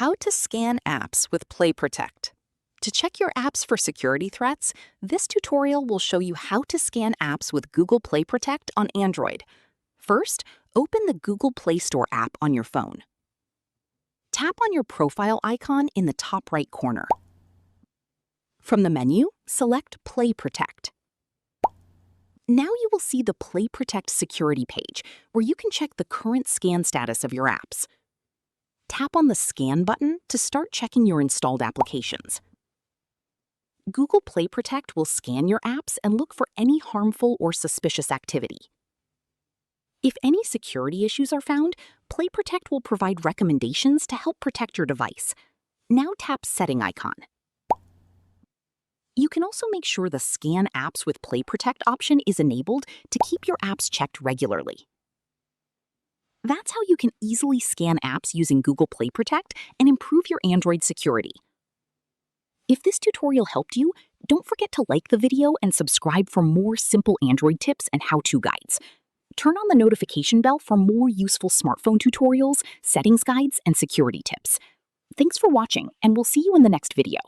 How to scan apps with Play Protect. To check your apps for security threats, this tutorial will show you how to scan apps with Google Play Protect on Android. First, open the Google Play Store app on your phone. Tap on your profile icon in the top right corner. From the menu, select Play Protect. Now you will see the Play Protect security page, where you can check the current scan status of your apps. Tap on the Scan button to start checking your installed applications. Google Play Protect will scan your apps and look for any harmful or suspicious activity. If any security issues are found, Play Protect will provide recommendations to help protect your device. Now tap Setting icon. You can also make sure the Scan Apps with Play Protect option is enabled to keep your apps checked regularly. That's how you can easily scan apps using Google Play Protect and improve your Android security. If this tutorial helped you, don't forget to like the video and subscribe for more simple Android tips and how-to guides. Turn on the notification bell for more useful smartphone tutorials, settings guides, and security tips. Thanks for watching, and we'll see you in the next video.